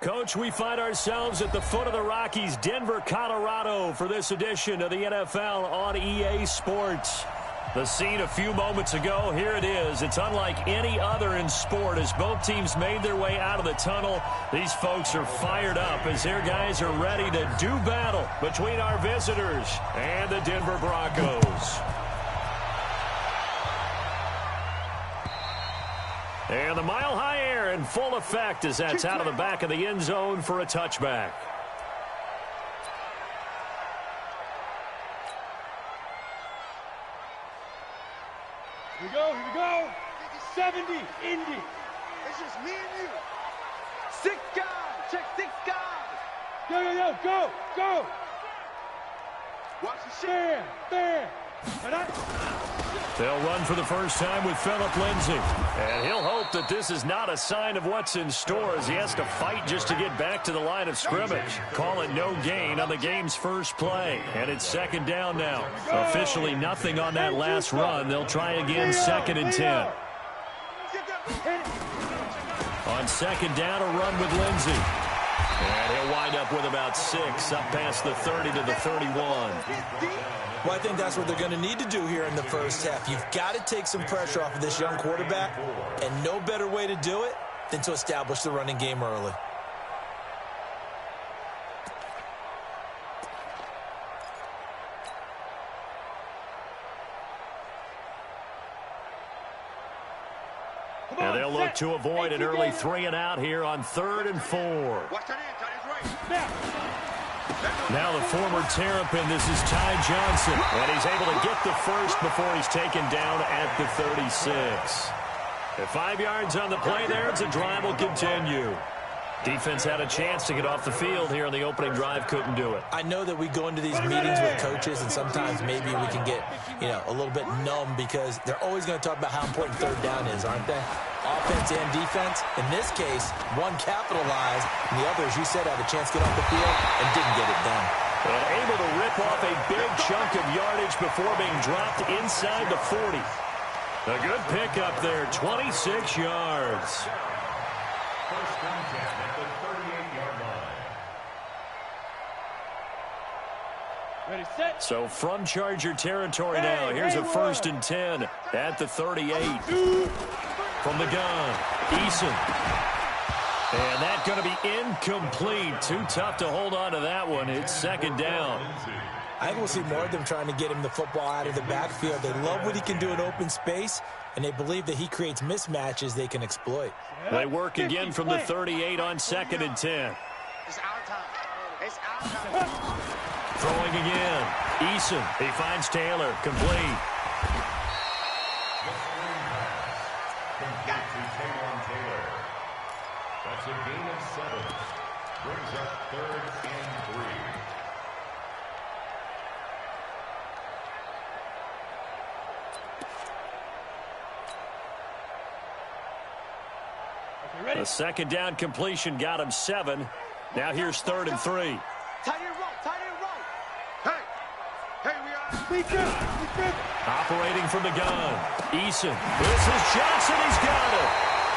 Coach, we find ourselves at the foot of the Rockies, Denver, Colorado, for this edition of the NFL on EA Sports. The scene a few moments ago, here it is. It's unlike any other in sport as both teams made their way out of the tunnel. These folks are fired up as their guys are ready to do battle between our visitors and the Denver Broncos. And the mile-high air in full effect as that's out of the back of the end zone for a touchback. Here we go. 70, Indy. It's just me and you. 6 guys. Check 6 guys. Go. Watch the shit. Fair. They'll run for the first time with Phillip Lindsay. And he'll hope that this is not a sign of what's in store as he has to fight just to get back to the line of scrimmage. Call it no gain on the game's first play. And it's second down now. Officially nothing on that last run. They'll try again second and 10. On second down, a run with Lindsay. And he'll wind up with about 6 up past the 30 to the 31. Well, I think that's what they're going to need to do here in the first half. You've got to take some pressure off of this young quarterback, and no better way to do it than to establish the running game early. And they'll look to avoid an early 3 and out here on 3rd and 4. Watch that in, tight end right. Now the former Terrapin, this is Ty Johnson. And he's able to get the first before he's taken down at the 36. At 5 yards on the play there, it's a drive will continue. Defense had a chance to get off the field here in the opening drive, couldn't do it. I know that we go into these meetings with coaches, and sometimes maybe we can get, a little bit numb because they're always going to talk about how important third down is, aren't they? Offense and defense. In this case, one capitalized, and the other, as you said, had a chance to get off the field and didn't get it done. And able to rip off a big chunk of yardage before being dropped inside the 40. A good pickup there, 26 yards. First contact at the 38-yard line. Ready, set. So from Charger territory now, here's a 1st and 10 at the 38. From the gun, Eason. And that's going to be incomplete. Too tough to hold on to that one. It's second down. I think we'll see more of them trying to get him the football out of the backfield. They love what he can do in open space, and they believe that he creates mismatches they can exploit. They work again from the 38 on 2nd and 10. It's our time. It's our time. Throwing again. Eason. He finds Taylor. Complete. That's a gain of 7. Brings up 3rd and 3. The second down completion got him 7. Now here's 3rd and 3. Tight end right. Hey, we are. Operating from the gun. Eason. This is Johnson. He's got it.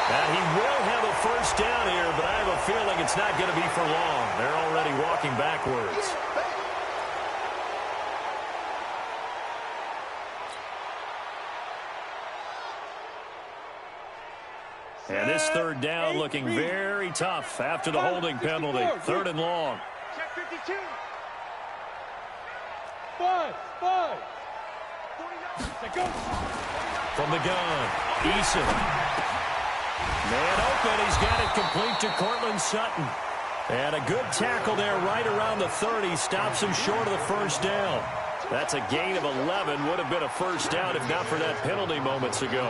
Now he will have a first down here, but I have a feeling it's not going to be for long. They're already walking backwards. And this 3rd down looking very tough after the holding penalty. 3rd and long. Check 52. 5. Go. From the gun, Eason. Man open, he's got it complete to Cortland Sutton. And a good tackle there right around the 30. Stops him short of the first down. That's a gain of 11. Would have been a first down if not for that penalty moments ago.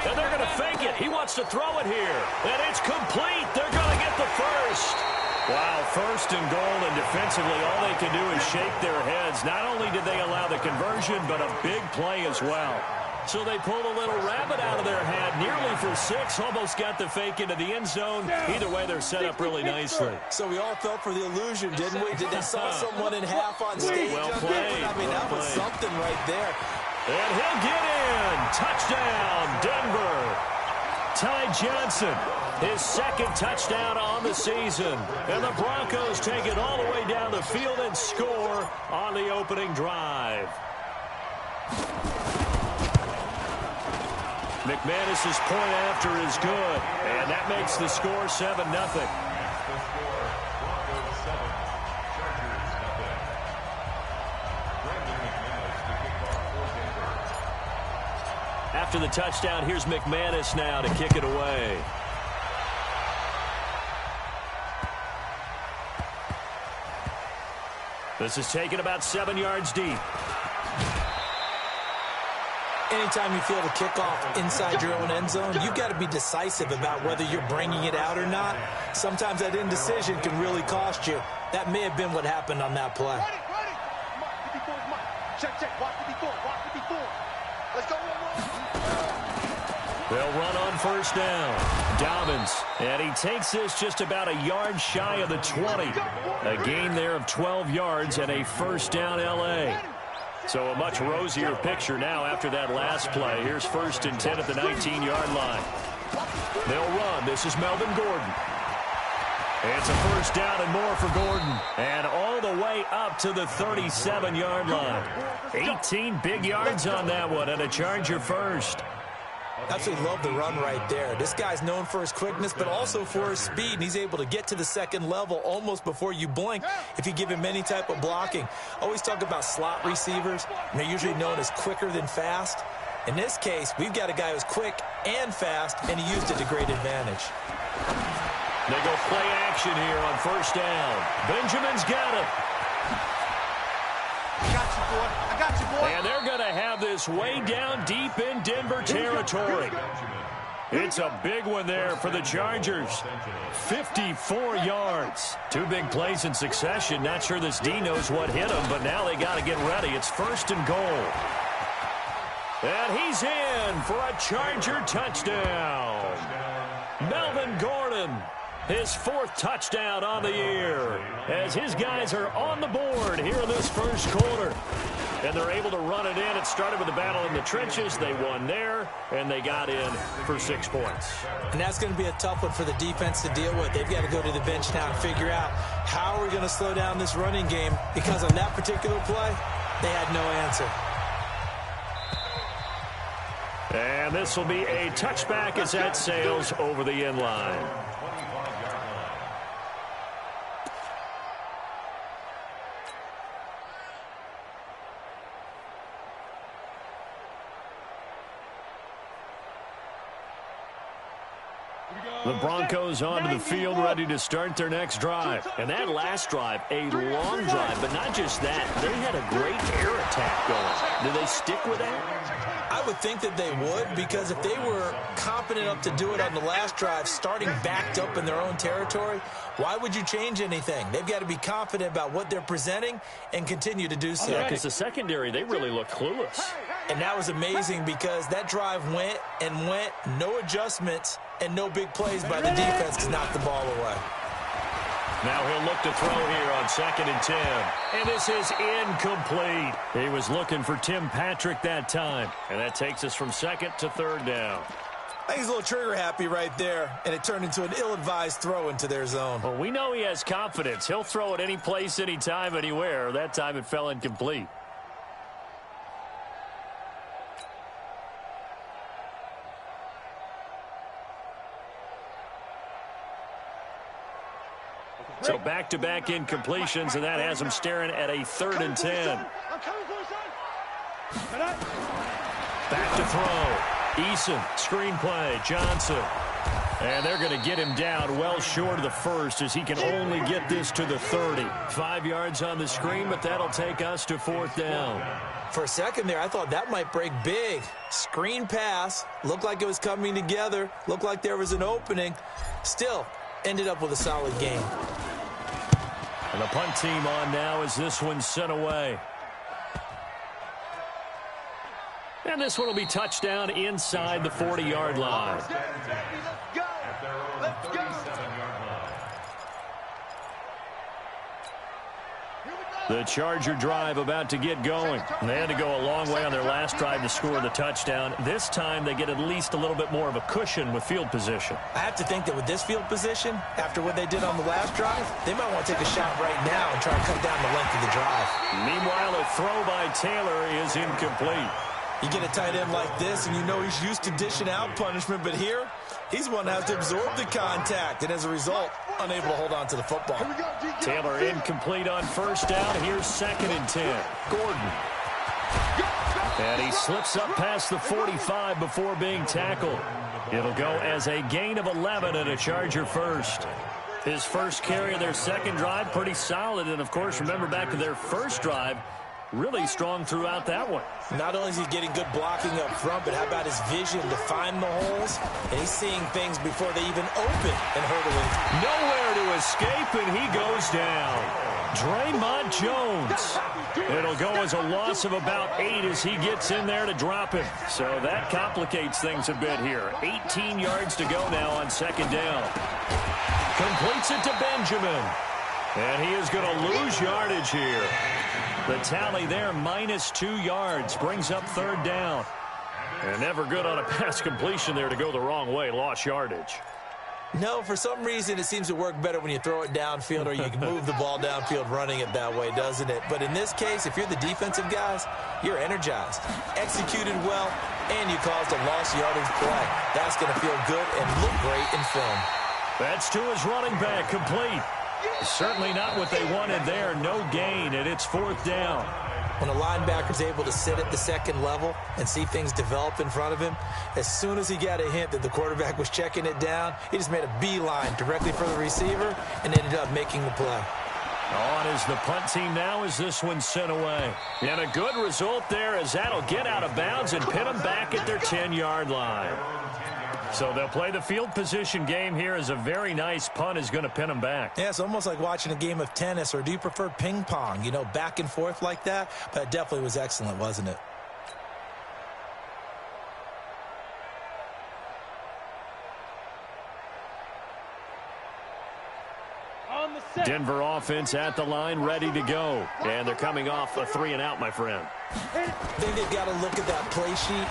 And they're going to fake it. He wants to throw it here. And it's complete. They're going to get the first. Wow, 1st and goal, and defensively all they can do is shake their heads. Not only did they allow the conversion, but a big play as well. So they pulled a little rabbit out of their hat, nearly for 6, almost got the fake into the end zone. Either way, they're set up really nicely. So we all fell for the illusion, didn't we? Did they saw someone in half on stage? Well played. I mean, that was something right there. And he'll get in. Touchdown, Denver. Ty Johnson, his second touchdown on the season. And the Broncos take it all the way down the field and score on the opening drive. McManus's point after is good. And that makes the score 7-0. After the touchdown, here's McManus now to kick it away. This is taken about 7 yards deep. Anytime you feel the kickoff inside your own end zone, you've got to be decisive about whether you're bringing it out or not. Sometimes that indecision can really cost you. That may have been what happened on that play. Check. Watch 54. Let's go. They'll run on first down. Dobbins, and he takes this just about a yard shy of the 20. A gain there of 12 yards and a first down L.A. So a much rosier picture now after that last play. Here's 1st and 10 at the 19-yard line. They'll run. This is Melvin Gordon. It's a first down and more for Gordon. And all the way up to the 37-yard line. 18 big yards on that one and a Charger first. Absolutely love the run right there. This guy's known for his quickness, but also for his speed. And he's able to get to the second level almost before you blink if you give him any type of blocking. Always talk about slot receivers, and they're usually known as quicker than fast. In this case, we've got a guy who's quick and fast, and he used it to great advantage. They go play action here on first down. Benjamin's got it. I got you, boy. And they're going to have this way down deep in Denver territory. It's a big one there for the Chargers. 54 yards. 2 big plays in succession. Not sure this D knows what hit him, but now they got to get ready. It's 1st and goal. And he's in for a Charger touchdown. Melvin Gordon, his 4th touchdown on the year, as his guys are on the board here in this first quarter. And they're able to run it in. It started with a battle in the trenches. They won there, and they got in for 6 points. And that's going to be a tough one for the defense to deal with. They've got to go to the bench now and figure out how we're going to slow down this running game, because on that particular play, they had no answer. And this will be a touchback as that sails over the end line. The Broncos onto the field, ready to start their next drive. And that last drive, a long drive, but not just that. They had a great air attack going. Do they stick with that? I would think that they would, because if they were confident enough to do it on the last drive, starting backed up in their own territory, why would you change anything? They've got to be confident about what they're presenting and continue to do so. Yeah, because the secondary, they really look clueless. And that was amazing, because that drive went and went, no adjustments, and no big plays by the defense to knock the ball away. Now he'll look to throw here on 2nd and 10. And this is incomplete. He was looking for Tim Patrick that time. And that takes us from 2nd to 3rd down. I think he's a little trigger happy right there, and it turned into an ill-advised throw into their zone. Well, we know he has confidence. He'll throw it any place, anytime, anywhere. That time it fell incomplete. So back-to-back incompletions, and that has him staring at a 3rd and 10. Back to throw. Eason, screen play, Johnson. And they're going to get him down well short of the 1st, as he can only get this to the 30. 5 yards on the screen, but that'll take us to 4th down. For a second there, I thought that might break big. Screen pass, looked like it was coming together, looked like there was an opening. Still, ended up with a solid game. And the punt team on now as this one's sent away. And this one will be touchdown inside the 40-yard line. Let's go. Let's go. The Charger drive about to get going. They had to go a long way on their last drive to score the touchdown. This time they get at least a little bit more of a cushion with field position. I have to think that with this field position, after what they did on the last drive, they might want to take a shot right now and try to cut down the length of the drive. Meanwhile, a throw by Taylor is incomplete. You get a tight end like this, and you know he's used to dishing out punishment, but here, he's one that has to absorb the contact, and as a result, unable to hold on to the football. Taylor incomplete on first down. Here's 2nd and 10. Gordon. And he slips up past the 45 before being tackled. It'll go as a gain of 11 and a Charger first. His first carry of their second drive, pretty solid. And, of course, remember back to their first drive, really strong throughout that one. Not only is he getting good blocking up front, but how about his vision to find the holes? And he's seeing things before they even open and hurdling. Nowhere to escape, and he goes down. Draymond Jones. It'll go as a loss of about 8 as he gets in there to drop him. So that complicates things a bit here. 18 yards to go now on 2nd down. Completes it to Benjamin. And he is going to lose yardage here. The tally there, -2 yards, brings up 3rd down. And never good on a pass completion there to go the wrong way, lost yardage. No, for some reason it seems to work better when you throw it downfield or you can move the ball downfield running it that way, doesn't it? But in this case, if you're the defensive guys, you're energized, executed well, and you caused a lost yardage play. That's going to feel good and look great in film. That's to his running back, complete. Certainly not what they wanted there. No gain, and it's 4th down. When a linebacker's able to sit at the second level and see things develop in front of him, as soon as he got a hint that the quarterback was checking it down, he just made a beeline directly for the receiver and ended up making the play. On is the punt team now as this one's sent away. And a good result there as that'll get out of bounds and pin them back at their 10-yard line. So they'll play the field position game here as a very nice punt is going to pin them back. Yeah, it's almost like watching a game of tennis, or do you prefer ping pong? You know, back and forth like that? But it definitely was excellent, wasn't it? Denver offense at the line, ready to go. And they're coming off a 3-and-out, my friend. I think they've got to look at that play sheet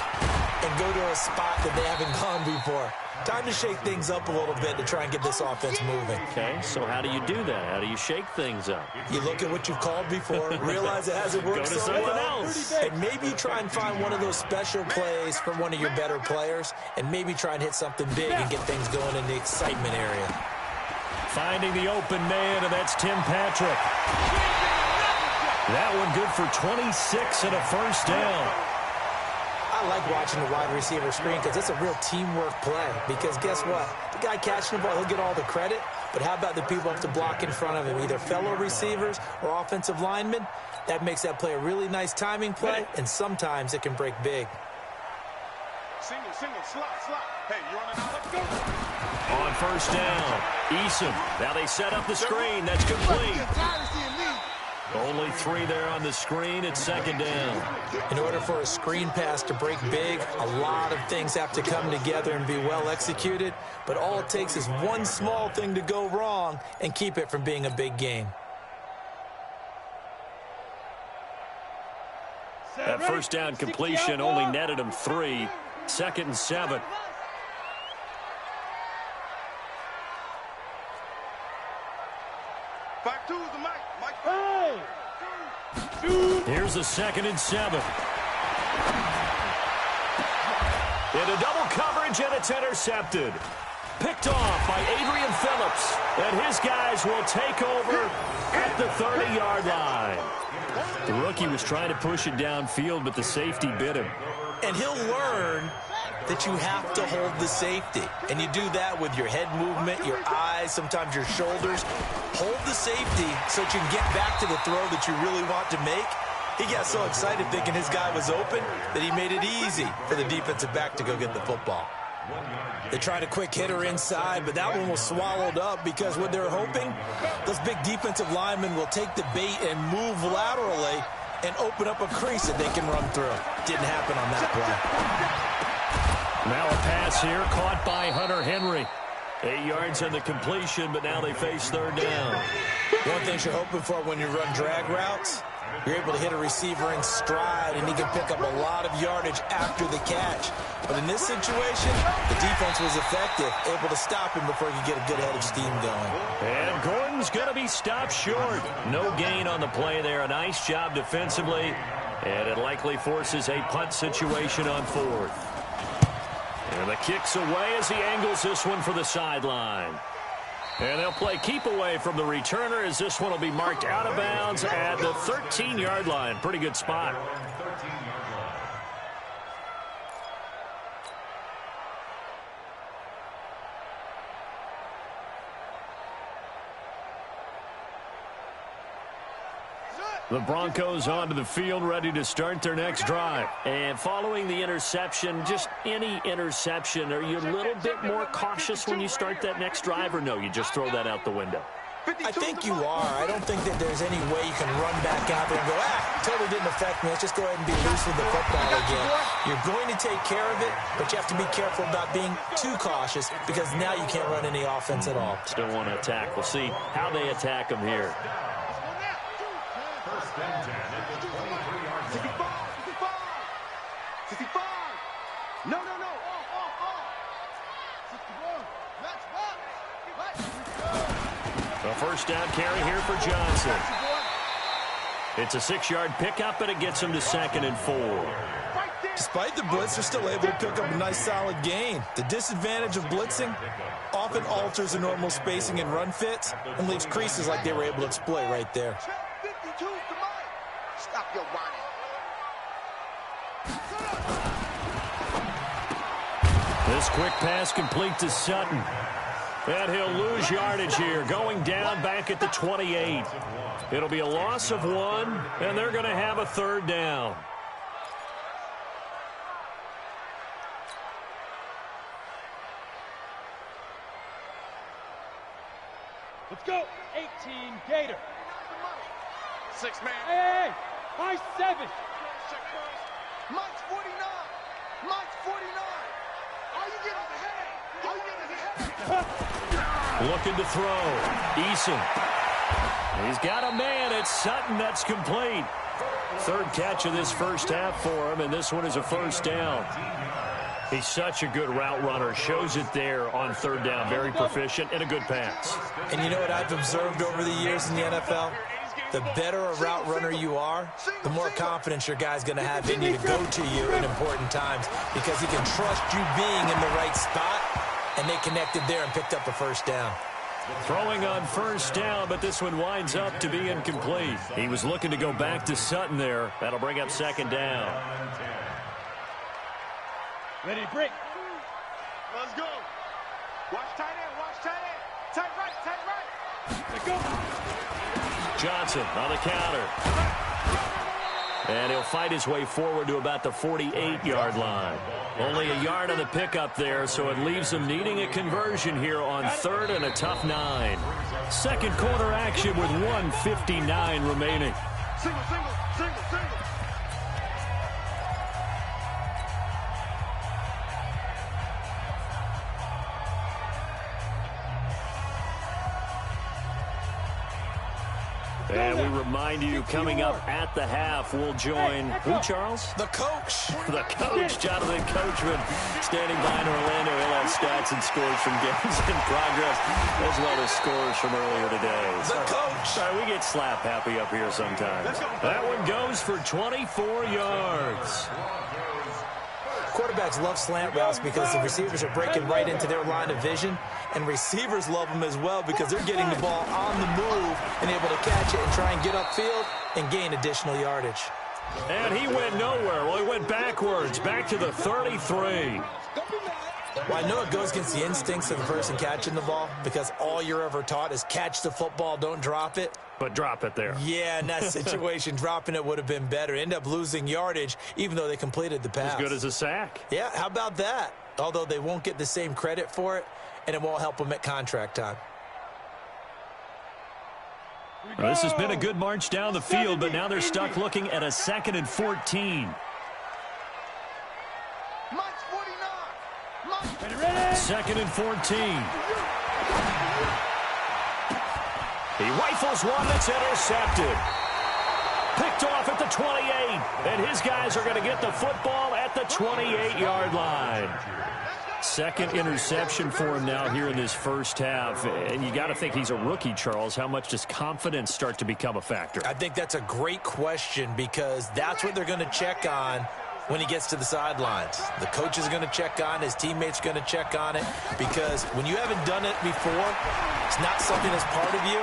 and go to a spot that they haven't gone before. Time to shake things up a little bit to try and get this offense moving. Okay, so how do you do that? How do you shake things up? You look at what you've called before, realize it hasn't worked so well, and maybe you try and find one of those special plays from one of your better players, and maybe try and hit something big and get things going in the excitement area. Finding the open man, and that's Tim Patrick. That one good for 26 and a first down. I like watching the wide receiver screen because it's a real teamwork play. Because guess what? The guy catching the ball, he'll get all the credit. But how about the people up to block in front of him, either fellow receivers or offensive linemen? That makes that play a really nice timing play, and sometimes it can break big. Single, slot. Hey, you running out? Let's go. On first down, Eason. Now they set up the screen. That's complete. Only 3 there on the screen. It's 2nd down. In order for a screen pass to break big, a lot of things have to come together and be well executed. But all it takes is one small thing to go wrong and keep it from being a big game. That first down completion only netted him 3. 2nd and 7. Back to the Mike. Hey! Here's the 2nd and 7. Into double coverage, and it's intercepted. Picked off by Adrian Phillips. And his guys will take over at the 30-yard line. The rookie was trying to push it downfield, but the safety bit him. And he'll learn that you have to hold the safety. And you do that with your head movement, your eyes, sometimes your shoulders. Hold the safety so that you can get back to the throw that you really want to make. He got so excited thinking his guy was open that he made it easy for the defensive back to go get the football. They tried a quick hitter inside, but that one was swallowed up because what they're hoping, those big defensive linemen will take the bait and move laterally and open up a crease that they can run through. Didn't happen on that play. Now a pass here caught by Hunter Henry. 8 yards on the completion, but now they face 3rd down. One thing you're hoping for when you run drag routes, you're able to hit a receiver in stride, and he can pick up a lot of yardage after the catch. But in this situation, the defense was effective, able to stop him before he could get a good head of steam going. And Gordon's going to be stopped short. No gain on the play there. A nice job defensively, and it likely forces a punt situation on fourth. And the kick's away as he angles this one for the sideline. And they'll play keep away from the returner as this one will be marked out of bounds at the 13-yard line. Pretty good spot. The Broncos onto the field, ready to start their next drive. And following the interception, just any interception, are you a little bit more cautious when you start that next drive, or no, you just throw that out the window? I think you are. I don't think that there's any way you can run back out there and go, totally didn't affect me. Let's just go ahead and be loose with the football again. You're going to take care of it, but you have to be careful about being too cautious because now you can't run any offense at all. Still want to attack. We'll see how they attack them here. First and 10 at the 23-yard line. 65. No. 61. A first down carry here for Johnson. It's a 6-yard pickup, and it gets him to 2nd and 4. Despite the blitz, they're still able to pick up a nice solid gain. The disadvantage of blitzing often alters the normal spacing and run fits and leaves creases like they were able to exploit right there. Stop your whining. This quick pass complete to Sutton. And he'll lose yardage here, going down back at the 28. It'll be a loss of 1, and they're going to have a 3rd down. Let's go. 18, Gator. 6 man. Hey, my 7. Mike's 49. Mike's 49. All you get is a headache. All you get is a headache. Looking to throw. Eason. He's got a man. It's Sutton. That's complete. 3rd catch of this first half for him, and this one is a 1st down. He's such a good route runner. Shows it there on 3rd down. Very proficient and a good pass. And you know what I've observed over the years in the NFL? The better a route runner you are, the more confidence your guy's going to have in you to go to you in important times because he can trust you being in the right spot, and they connected there and picked up a 1st down. Throwing on 1st down, but this one winds up to be incomplete. He was looking to go back to Sutton there. That'll bring up 2nd down. Ready to break. Let's go. Watch tight end. Watch tight end. Tight right. Tight right. Let's go. Johnson on the counter. And he'll fight his way forward to about the 48-yard line. Only a yard on the pickup there, so it leaves him needing a conversion here on 3rd and a tough 9. 2nd quarter action with 1:59 remaining. Single. And we remind you, coming up at the half, we'll join, who, Charles? The coach. The coach, Jonathan Coachman, standing by in Orlando. He'll have stats and scores from games in progress, as well as scores from earlier today. The coach. Sorry, we get slap happy up here sometimes. That one goes for 24 yards. Quarterbacks love slant routes because the receivers are breaking right into their line of vision, and receivers love them as well because they're getting the ball on the move and able to catch it and try and get upfield and gain additional yardage. And he went nowhere. Well, he went backwards, back to the 33. Well, I know it goes against the instincts of the person catching the ball because all you're ever taught is catch the football, don't drop it. But drop it there. Yeah, in that situation, dropping it would have been better. End up losing yardage, even though they completed the pass. As good as a sack. Yeah, how about that? Although they won't get the same credit for it, and it won't help them at contract time. Well, this has been a good march down the field, but now they're stuck looking at a 2nd and 14. Mike's 49. Ready. 2nd and 14. He rifles one that's intercepted. Picked off at the 28, and his guys are going to get the football at the 28-yard line. Second interception for him now here in this first half. And you got to think he's a rookie, Charles. How much does confidence start to become a factor? I think that's a great question because that's what they're going to check on when he gets to the sidelines. The coach is going to check on, his teammates are going to check on it, because when you haven't done it before, it's not something that's part of you.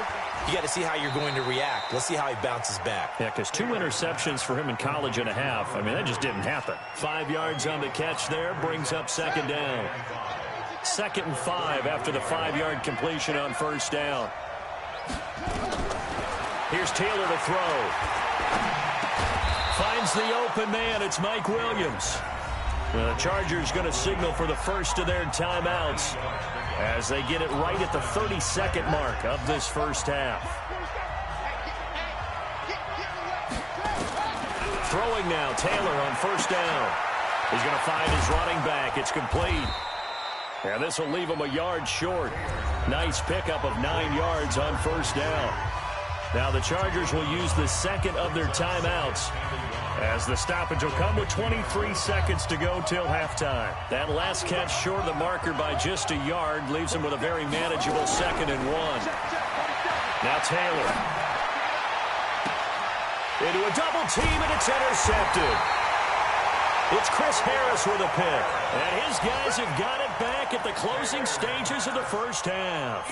You got to see how you're going to react. Let's see how he bounces back. Yeah, because 2 interceptions for him in college and a half. I mean, that just didn't happen. 5 yards on the catch there, brings up second down. 2nd and 5 after the 5-yard completion on first down. Here's Taylor to throw. Finds the open man. It's Mike Williams. The Chargers going to signal for the first of their timeouts as they get it right at the 32nd mark of this first half. Throwing now, Taylor on first down. He's going to find his running back. It's complete. And this will leave him a yard short. Nice pickup of 9 yards on first down. Now the Chargers will use the second of their timeouts, as the stoppage will come with 23 seconds to go till halftime. That last catch short of the marker by just a yard leaves him with a very manageable 2nd and 1. Now Taylor. Into a double team, and it's intercepted. It's Chris Harris with a pick. And his guys have got it back at the closing stages of the first half.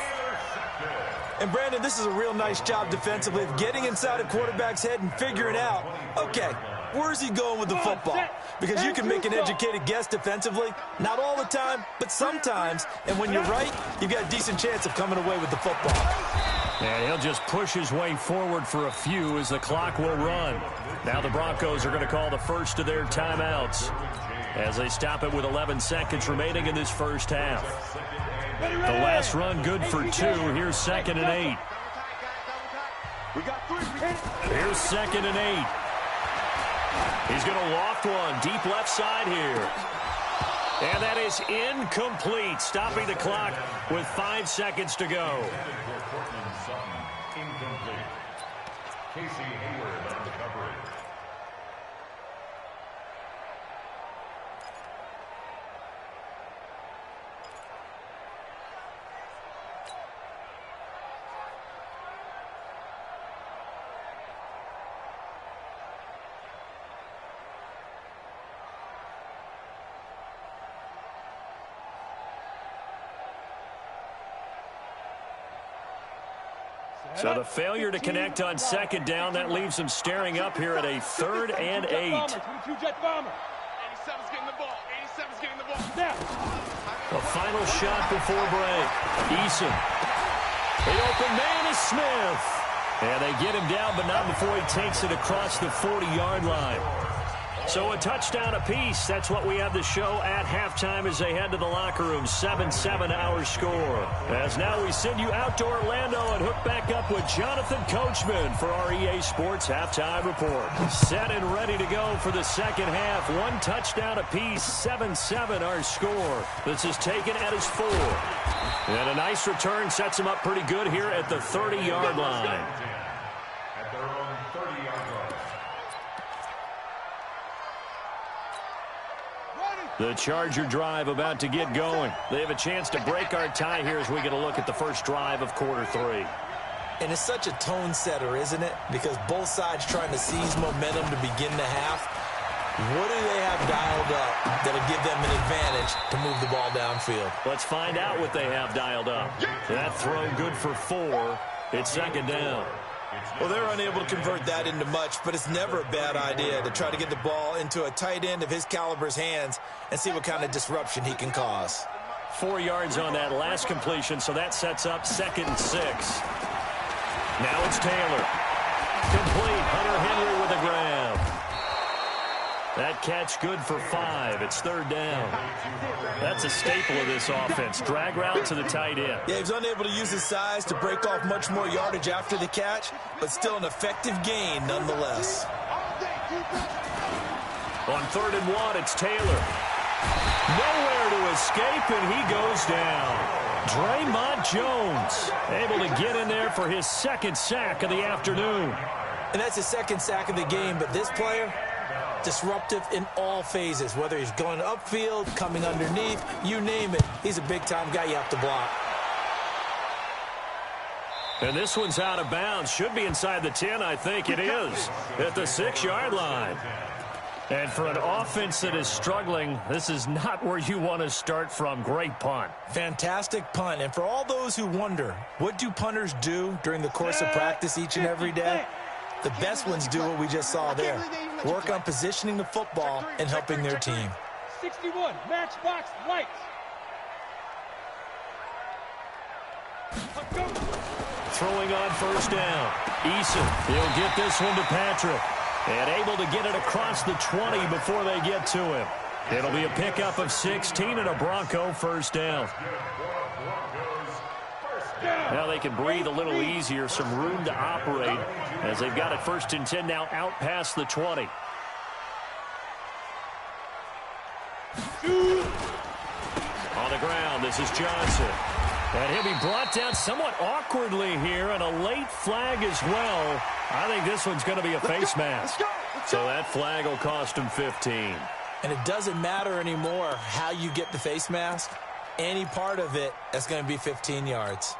And, Brandon, this is a real nice job defensively of getting inside a quarterback's head and figuring out, okay, where's he going with the football? Because you can make an educated guess defensively. Not all the time, but sometimes. And when you're right, you've got a decent chance of coming away with the football. And he'll just push his way forward for a few as the clock will run. Now the Broncos are going to call the first of their timeouts as they stop it with 11 seconds remaining in this first half. The last run good for 2. Here's 2nd and 8. Here's 2nd and 8. He's going to loft one deep left side here. And that is incomplete, stopping the clock with 5 seconds to go. Casey Hayward on the coverage. So the failure to connect on second down, that leaves him staring up here at a 3rd and 8. 87's getting the ball. 87's getting the ball. Now. The final shot before break. Eason. The open man is Smith. And they get him down, but not before he takes it across the 40-yard line. So a touchdown apiece. That's what we have to show at halftime as they head to the locker room. 7-7 our score. As now we send you out to Orlando and hook back up with Jonathan Coachman for our EA Sports Halftime Report. Set and ready to go for the second half. 1 touchdown apiece. 7-7 our score. This is taken at his 4. And a nice return sets him up pretty good here at the 30-yard line. At their own 30-yard line. The Charger drive about to get going. They have a chance to break our tie here as we get a look at the first drive of quarter 3. And it's such a tone setter, isn't it? Because both sides trying to seize momentum to begin the half. What do they have dialed up that'll give them an advantage to move the ball downfield? Let's find out what they have dialed up. That throw good for 4. It's second down. Well, they're unable to convert that into much, but it's never a bad idea to try to get the ball into a tight end of his caliber's hands and see what kind of disruption he can cause. 4 yards on that last completion, so that sets up 2nd and 6. Now it's Taylor. Complete. Hunter Henry with a grab. That catch good for 5. It's 3rd down. That's a staple of this offense. Drag route to the tight end. Yeah, he was unable to use his size to break off much more yardage after the catch, but still an effective gain nonetheless. On 3rd and 1, it's Taylor. Nowhere to escape, and he goes down. Draymond Jones able to get in there for his second sack of the afternoon. And that's his second sack of the game, but this player, disruptive in all phases, whether he's going upfield, coming underneath, you name it. He's a big-time guy you have to block. And this one's out of bounds. Should be inside the 10, I think it is, at the 6-yard line. And for an offense that is struggling, this is not where you want to start from. Great punt. Fantastic punt. And for all those who wonder, what do punters do during the course of practice each and every day? The best ones do what we just saw there. Work on positioning the football and helping their team. 61, matchbox lights. Throwing on first down. Eason, he'll get this one to Patrick. And able to get it across the 20 before they get to him. It'll be a pickup of 16 and a Bronco first down. Now they can breathe a little easier, some room to operate as they've got it 1st and 10 now out past the 20. On the ground, this is Johnson. And he'll be brought down somewhat awkwardly here, and a late flag as well. I think this one's going to be a face mask. So that flag will cost him 15. And it doesn't matter anymore how you get the face mask. Any part of it, that's going to be 15 yards.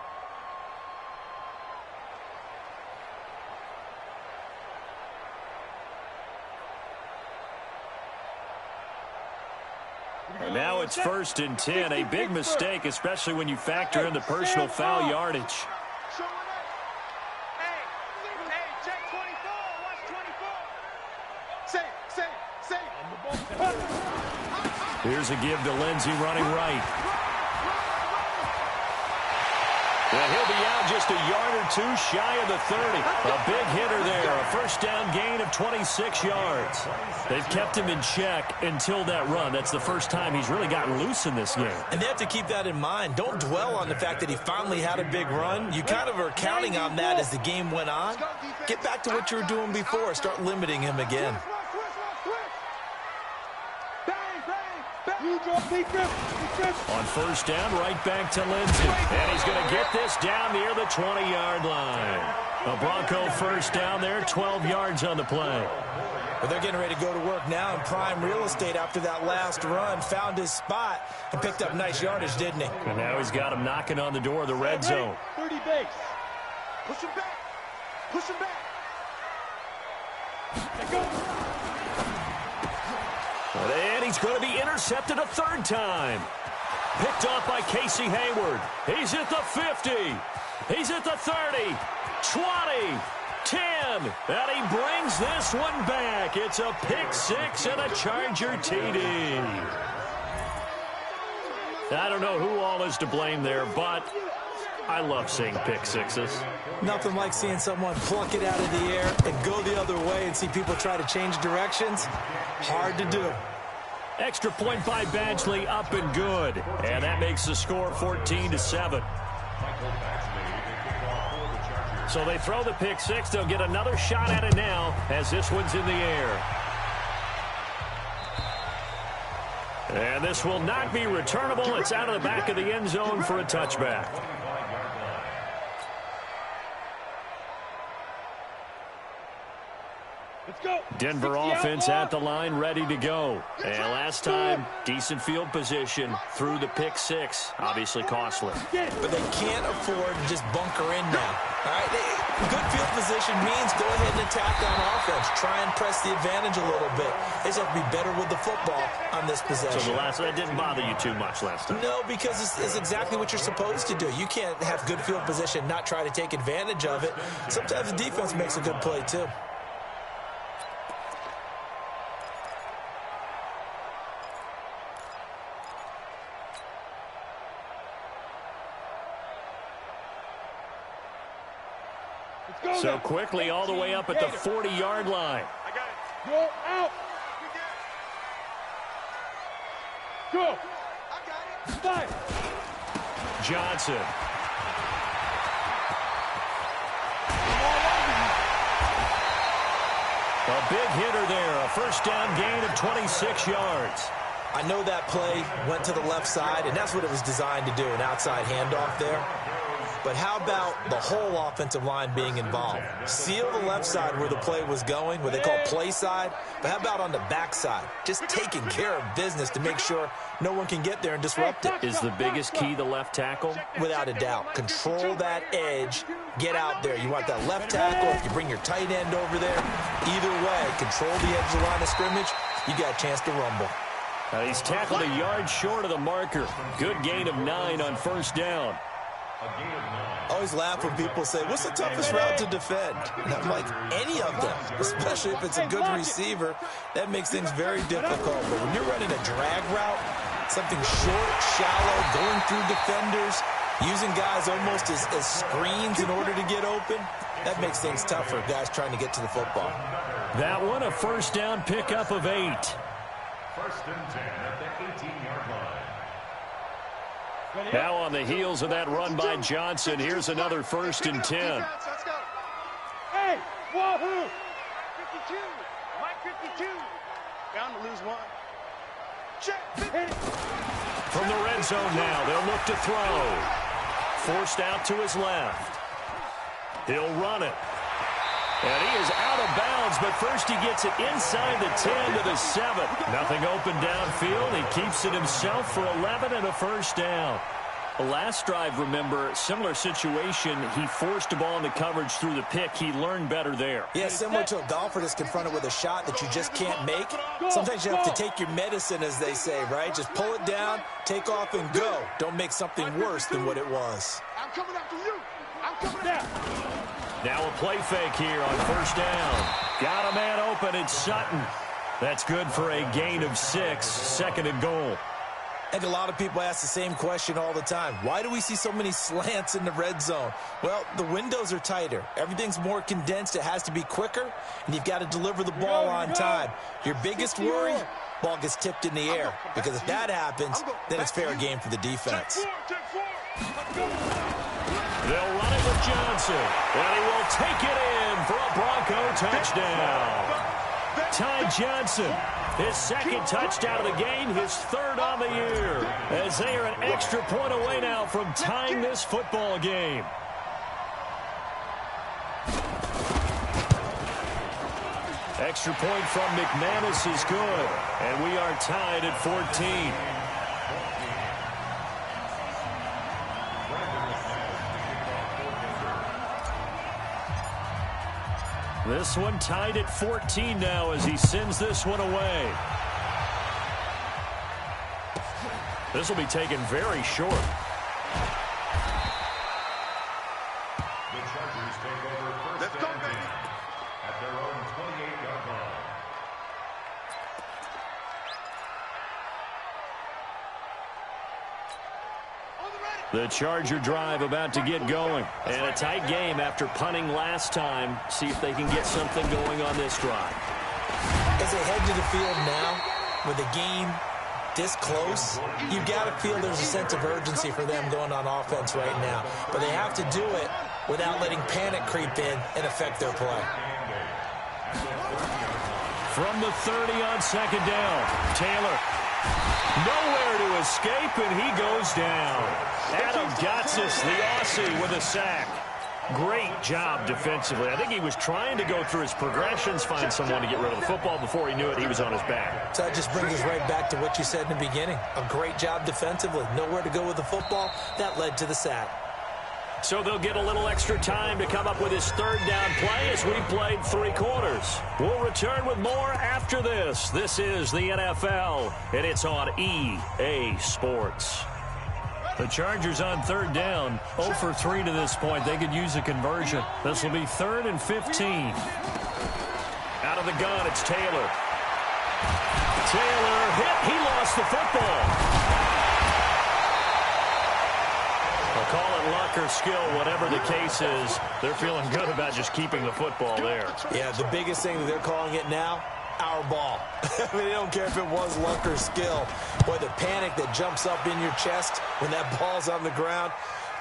And now it's 1st and 10. A big mistake, especially when you factor in the personal foul yardage. Hey, check 24. Watch 24. Save. Here's a give to Lindsey running right. Well, he'll be out just a yard or two shy of the 30. A big hitter there. A first down gain of 26 yards. They've kept him in check until that run. That's the first time he's really gotten loose in this game. And they have to keep that in mind. Don't dwell on the fact that he finally had a big run. You kind of are counting on that as the game went on. Get back to what you were doing before. Start limiting him again. On first down, right back to Lindsey. And he's going to get this down near the 20-yard line. A Bronco first down there, 12 yards on the play. But they're getting ready to go to work now in prime real estate after that last run. Found his spot and picked up nice yardage, didn't he? And now he's got him knocking on the door of the red zone. 30 base. Push him back. Push him back. Let go. And he's going to be intercepted a 3rd time. Picked off by Casey Hayward. He's at the 50. He's at the 30. 20. 10. And he brings this one back. It's a pick 6 and a Charger TD. I don't know who all is to blame there, but I love seeing pick 6s. Nothing like seeing someone pluck it out of the air and go the other way and see people try to change directions. Hard to do. Extra point by Badgley, up and good. And that makes the score 14-7. So they throw the pick 6. They'll get another shot at it now as this one's in the air. And this will not be returnable. It's out of the back of the end zone for a touchback. Denver offense at the line, ready to go. And last time, decent field position through the pick 6. Obviously costly. But they can't afford to just bunker in now. All right, good field position means go ahead and attack on offense. Try and press the advantage a little bit. They just have to be better with the football on this possession. So that didn't bother you too much last time? No, because it's exactly what you're supposed to do. You can't have good field position, not try to take advantage of it. Sometimes the defense makes a good play, too. So quickly all the way up at the 40-yard line. I got it. Go out. Go. I got it. Five. Johnson. A big hitter there. A first down gain of 26 yards. I know that play went to the left side, and that's what it was designed to do, an outside handoff there. But how about the whole offensive line being involved? Seal the left side where the play was going, what they call play side. But how about on the back side? Just taking care of business to make sure no one can get there and disrupt it. Is the biggest key the left tackle? Without a doubt. Control that edge. Get out there. You want that left tackle. If you bring your tight end over there, either way, control the edge of the line of scrimmage, you got a chance to rumble. He's tackled a yard short of the marker. Good gain of 9 on first down. I always laugh when people say, what's the toughest route to defend? And I'm like, any of them, especially if it's a good receiver. That makes things very difficult. But when you're running a drag route, something short, shallow, going through defenders, using guys almost as screens in order to get open, that makes things tough for guys trying to get to the football. That one, a first down pickup of 8. First and 10 at the 18-yard line. Now on the heels of that run by Johnson, here's another first and 10. Hey, wahoo! 52. Mike 52. Bound to lose one. Check. From the red zone now, they'll look to throw. Forced out to his left. He'll run it. And he is out of bounds, but first he gets it inside the 10 to the 7. Nothing open downfield. He keeps it himself for 11 and a first down. The last drive, remember, similar situation. He forced the ball into coverage through the pick. He learned better there. Yeah, similar to a golfer that's confronted with a shot that you just can't make. Sometimes you have to take your medicine, as they say, right? Just pull it down, take off, and go. Don't make something worse than what it was. I'm coming after you. I'm coming down. Now a play fake here on first down. Got a man open, it's Sutton. That's good for a gain of 6, second and goal. And a lot of people ask the same question all the time. Why do we see so many slants in the red zone? Well, the windows are tighter. Everything's more condensed. It has to be quicker, and you've got to deliver the ball on time. Your biggest worry, ball gets tipped in the air. Because if that happens, then it's fair game for the defense. They'll run it with Johnson, and he will take it in for a Bronco touchdown. Ty Johnson, his second touchdown of the game, his third on the year, as they are an extra point away now from tying this football game. Extra point from McManus is good, and we are tied at 14. This one tied at 14 now as he sends this one away. This will be taken very short. The Chargers take over first and 10 at their own 28-yard line. The Charger drive about to get going. And a tight game after punting last time. See if they can get something going on this drive. As they head to the field now, with the game this close, you've got to feel there's a sense of urgency for them going on offense right now. But they have to do it without letting panic creep in and affect their play. From the 30 on second down, Taylor. Nowhere to escape, and he goes down. Adam Gotsis, the Aussie, with a sack. Great job defensively. I think he was trying to go through his progressions, find someone to get rid of the football. Before he knew it, he was on his back. So that just brings us right back to what you said in the beginning. A great job defensively. Nowhere to go with the football. That led to the sack. So they'll get a little extra time to come up with his third down play as we played 3 quarters. We'll return with more after this. This is the NFL, and it's on EA Sports. The Chargers on third down, 0 for 3 to this point. They could use a conversion. This will be 3rd and 15. Out of the gun, it's Taylor. Taylor hit. He lost the football. Call it luck or skill, whatever the case is. They're feeling good about just keeping the football there. Yeah, the biggest thing that they're calling it now, our ball. I mean, they don't care if it was luck or skill. Boy, the panic that jumps up in your chest when that ball's on the ground,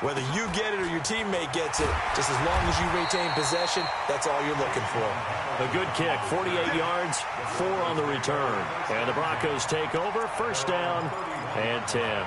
Whether you get it or your teammate gets it, just as long as you retain possession, that's all you're looking for. A good kick, 48 yards, 4 on the return. And the Broncos take over, first down and 10.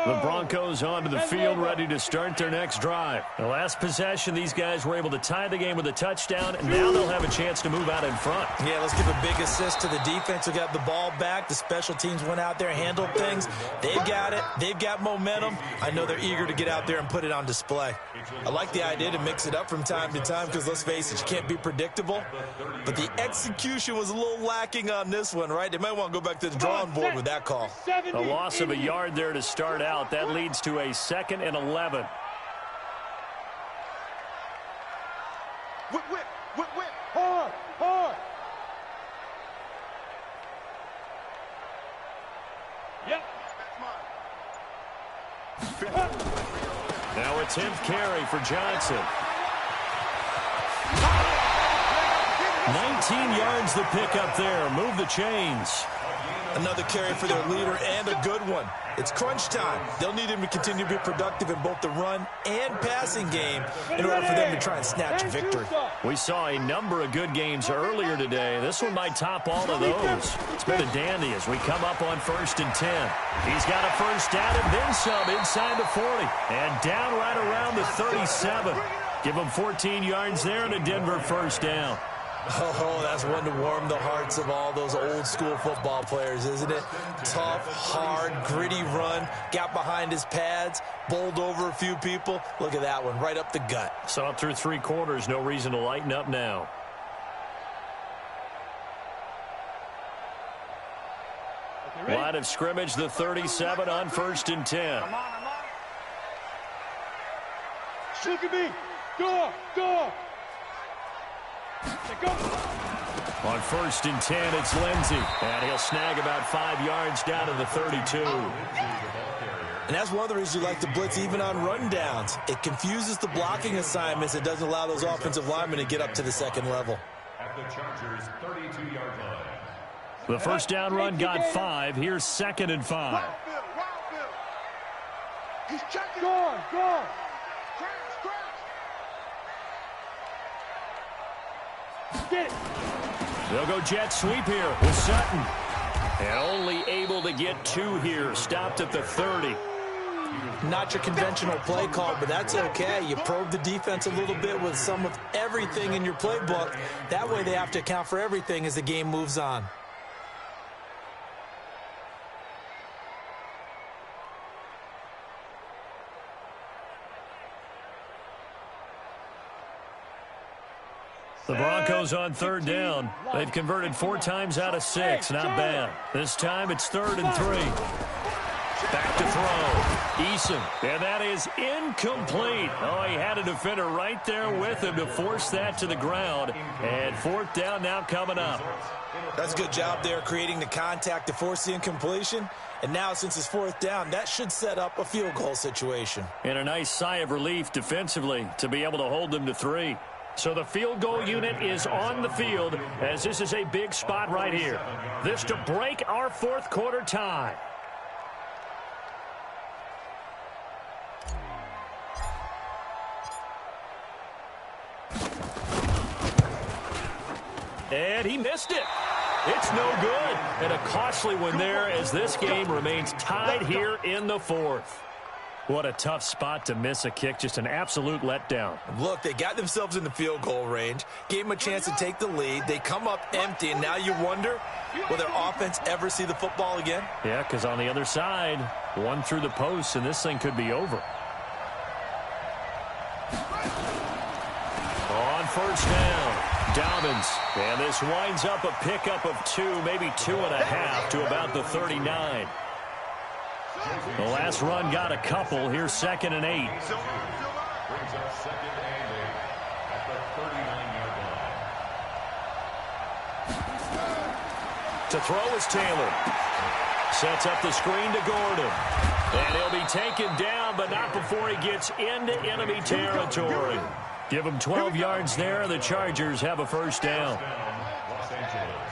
The Broncos onto the field, ready to start their next drive. The last possession, these guys were able to tie the game with a touchdown, and now they'll have a chance to move out in front. Yeah, let's give a big assist to the defense who got the ball back. The special teams went out there, handled things. They've got it. They've got momentum. I know they're eager to get out there and put it on display. I like the idea to mix it up from time to time because, let's face it, you can't be predictable. But the execution was a little lacking on this one, right? They might want to go back to the drawing board with that call. A loss of a yard there to start out. That leads to a 2nd and 11. Whip, whip, whip, whip. Hard, hard. Yep. Now a 10th carry for Johnson. 19 yards the pickup there. Move the chains. Another carry for their leader and a good one. It's crunch time. They'll need him to continue to be productive in both the run and passing game in order for them to try and snatch a victory. We saw a number of good games earlier today. This one might top all of those. It's been a dandy as we come up on 1st and 10. He's got a first down and then some inside the 40. And down right around the 37. Give him 14 yards there and a Denver first down. Oh, that's one to warm the hearts of all those old school football players, isn't it? Tough, hard, gritty run, got behind his pads, bowled over a few people. Look at that one, right up the gut. So up through 3 quarters, no reason to lighten up now. Line of scrimmage, the 37 on 1st and 10. Look at me. Go, go. On 1st and 10, it's Lindsey. And he'll snag about 5 yards down to the 32. And that's one of the reasons you like to blitz even on rundowns. It confuses the blocking assignments. It doesn't allow those offensive linemen to get up to the second level. At the Chargers' 32-yard line. The first down run got 5. Here's 2nd and 5. Wild Bill, Wild Bill. He's checking. Go on, go on. Crash, crash. Get it. They'll go jet sweep here with Sutton. And only able to get 2 here. Stopped at the 30. Not your conventional play call, but that's okay. You probe the defense a little bit with some of everything in your playbook. That way they have to account for everything as the game moves on. The Broncos on 3rd down. They've converted 4 times out of 6. Not bad. This time it's 3rd and 3. Back to throw. Eason. And that is incomplete. Oh, he had a defender right there with him to force that to the ground. And 4th down now coming up. That's a good job there creating the contact to force the incompletion. And now since it's 4th down, that should set up a field goal situation. And a nice sigh of relief defensively to be able to hold them to 3. So the field goal unit is on the field as this is a big spot right here. This to break our 4th quarter tie. And he missed it. It's no good. And a costly one there as this game remains tied here in the 4th. What a tough spot to miss a kick. Just an absolute letdown. Look, they got themselves in the field goal range, gave them a chance to take the lead. They come up empty, and now you wonder, will their offense ever see the football again? Yeah, because on the other side, 1 through the post, and this thing could be over. On 1st down, Dobbins. And this winds up a pickup of 2, maybe 2.5 to about the 39. The last run got a couple. Here's 2nd and 8. Brings up 2nd and 8 at the 39-yard line. To throw is Taylor. Sets up the screen to Gordon. And he'll be taken down, but not before he gets into enemy territory. Give them 12 yards there. The Chargers have a first down. Los Angeles.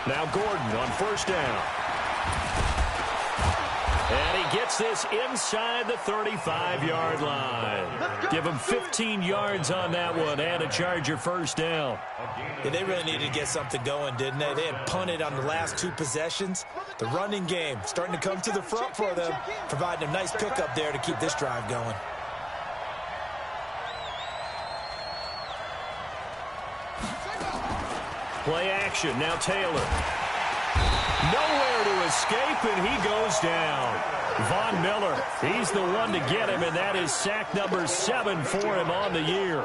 Now Gordon on first down. And he gets this inside the 35-yard line. Give him 15 yards on that one and a Charger first down. Yeah, they really needed to get something going, didn't they? They had punted on the last 2 possessions. The running game starting to come to the front for them, providing a nice pickup there to keep this drive going. Play action. Now Taylor. Nowhere to escape, and he goes down. Von Miller, he's the one to get him, and that is sack number 7 for him on the year.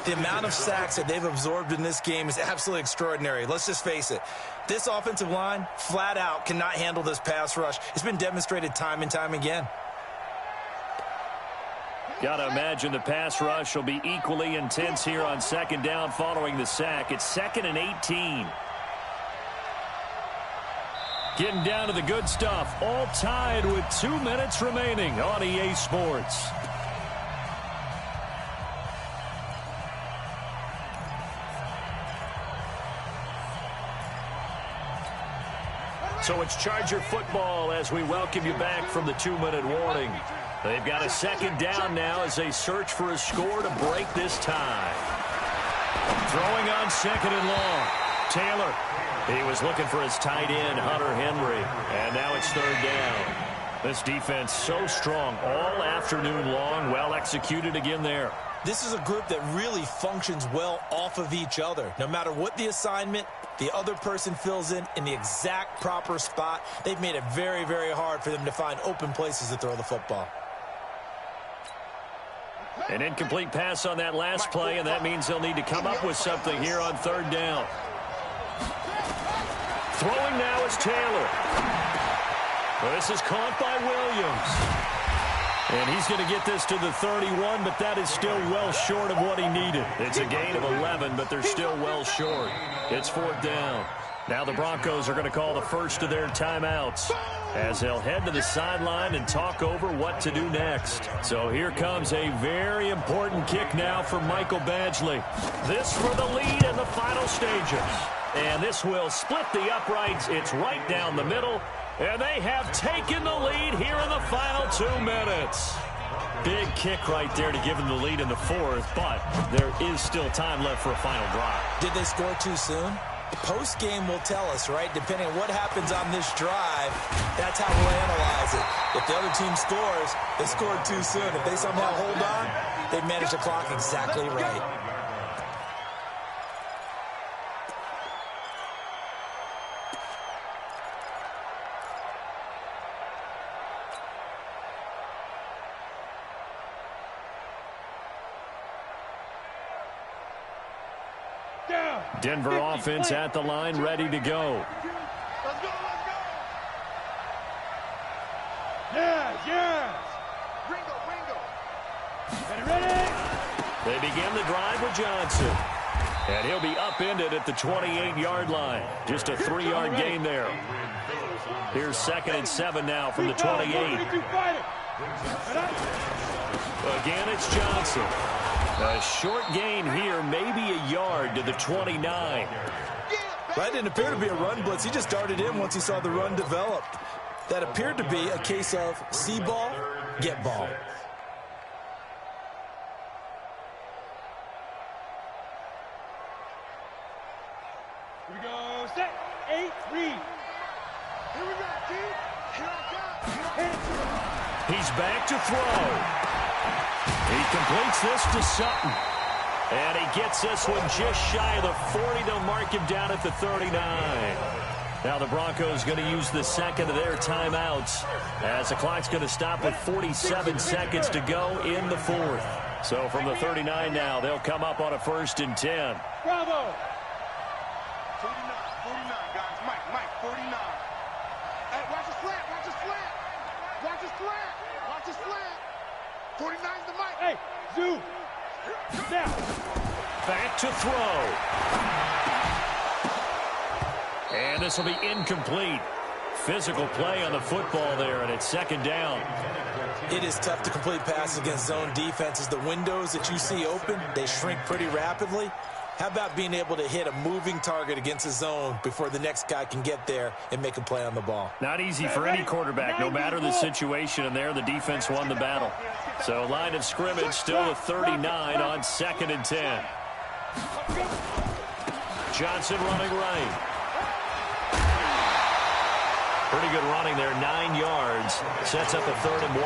The amount of sacks that they've absorbed in this game is absolutely extraordinary. Let's just face it. This offensive line, flat out, cannot handle this pass rush. It's been demonstrated time and time again. Got to imagine the pass rush will be equally intense here on second down following the sack. It's 2nd and 18. Getting down to the good stuff. All tied with 2 minutes remaining on EA Sports. So it's Charger football as we welcome you back from the 2-minute warning. They've got a second down now as they search for a score to break this tie. Throwing on 2nd and long. Taylor. He was looking for his tight end, Hunter Henry. And now it's 3rd down. This defense so strong all afternoon long. Well executed again there. This is a group that really functions well off of each other. No matter what the assignment, the other person fills in the exact proper spot. They've made it very, very hard for them to find open places to throw the football. An incomplete pass on that last play, and that means they'll need to come up with something here on 3rd down. Throwing now is Taylor. Well, this is caught by Williams. And he's going to get this to the 31, but that is still well short of what he needed. It's a gain of 11, but they're still well short. It's 4th down. Now the Broncos are going to call the first of their timeouts as they'll head to the sideline and talk over what to do next. So here comes a very important kick now for Michael Badgley. This for the lead in the final stages. And this will split the uprights. It's right down the middle. And they have taken the lead here in the final 2 minutes. Big kick right there to give them the lead in the 4th, but there is still time left for a final drive. Did they score too soon? The post-game will tell us, right? Depending on what happens on this drive, that's how we'll analyze it. If the other team scores, they scored too soon. If they somehow hold on, they manage the clock exactly right. Denver offense at the line, ready to go. Let's go, let's go. Yes. Ringo. Ready? They begin the drive with Johnson. And he'll be upended at the 28-yard line. Just a 3-yard gain there. Here's 2nd and 7 now from the 28. Again, it's Johnson. A short gain here, maybe a yard to the 29. Right, didn't appear to be a run blitz. He just darted in once he saw the run develop. That appeared to be a case of see ball, get ball. Here we go. Set. 8, read. Here we go, team. Here I come. He's back to throw. He completes this to Sutton. And he gets this one just shy of the 40. They'll mark him down at the 39. Now the Broncos going to use the second of their timeouts as the clock's going to stop with 47 seconds to go in the 4th. So from the 39 now, they'll come up on a 1st and 10. Bravo. 49, guys. Mike, 49. Hey, watch his slant. Watch his slant. 49's the Mike. Hey, Zoo. Now. Back to throw. And this will be incomplete. physical play on the football there, and it's second down. It is tough to complete passes against zone defenses. The windows that you see open, they shrink pretty rapidly. How about being able to hit a moving target against a zone before the next guy can get there and make a play on the ball? Not easy for any quarterback, no matter the situation, and there the defense won the battle. So line of scrimmage still a 39 on 2nd and 10. Johnson running right. Pretty good running there, 9 yards. Sets up a 3rd and 1.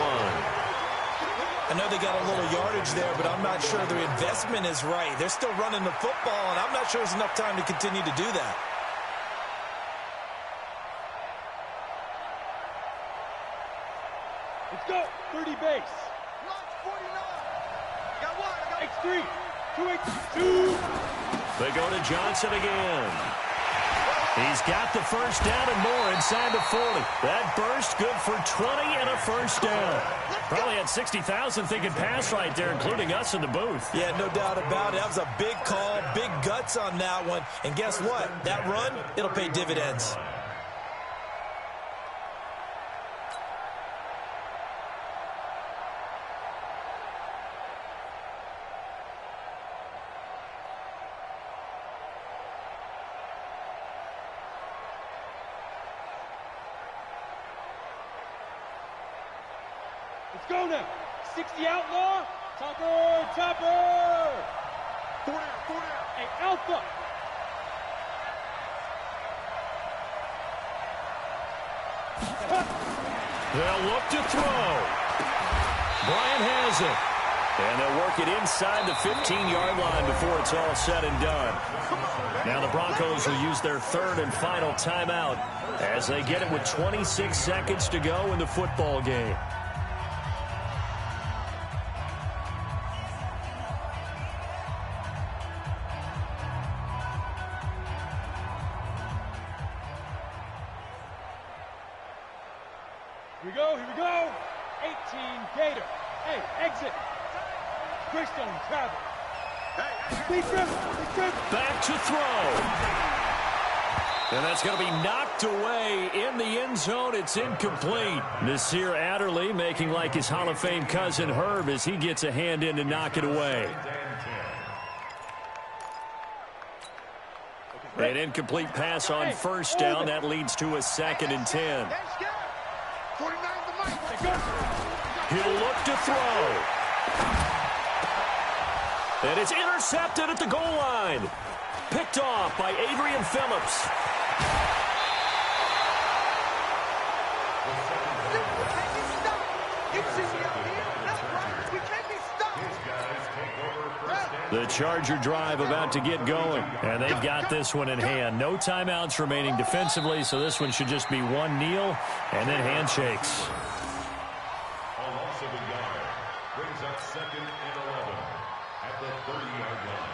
I know they got a little yardage there, but I'm not sure their investment is right. They're still running the football, and I'm not sure there's enough time to continue to do that. Let's go. 30 base. Launch 49. Got one. I got X3. 2X2. They go to Johnson again. He's got the first down and more inside the 40. That burst good for 20 and a first down. Probably had 60,000 thinking pass right there, including us in the booth. Yeah, no doubt about it. That was a big call, big guts on that one. And guess what? That run, it'll pay dividends. Let's go now. 60 outlaw. Topper. 4 down. Hey, Alpha. They'll look to throw. Bryant has it. And they'll work it inside the 15-yard line before it's all said and done. Now the Broncos will use their 3rd and final timeout as they get it with 26 seconds to go in the football game. Here we go. 18 Gator. Hey, exit. Greystone travel. Hey, Back to throw. And that's going to be knocked away in the end zone. It's incomplete. Nasir Adderley making like his Hall of Fame cousin Herb as he gets a hand in to knock it away. An incomplete pass on first down. That leads to a 2nd and 10. He'll look to throw. And it's intercepted at the goal line. Picked off by Adrian Phillips. The Charger drive about to get going, and they've got this one in hand. No timeouts remaining defensively, so this one should just be one kneel and then handshakes. Brings up 2nd and 11 at the 30-yard line.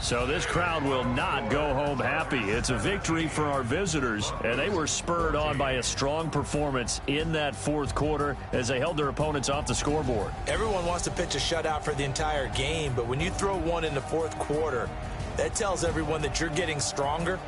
So this crowd will not go home happy. It's a victory for our visitors, and they were spurred on by a strong performance in that 4th quarter as they held their opponents off the scoreboard. Everyone wants to pitch a shutout for the entire game, but when you throw one in the 4th quarter, that tells everyone that you're getting stronger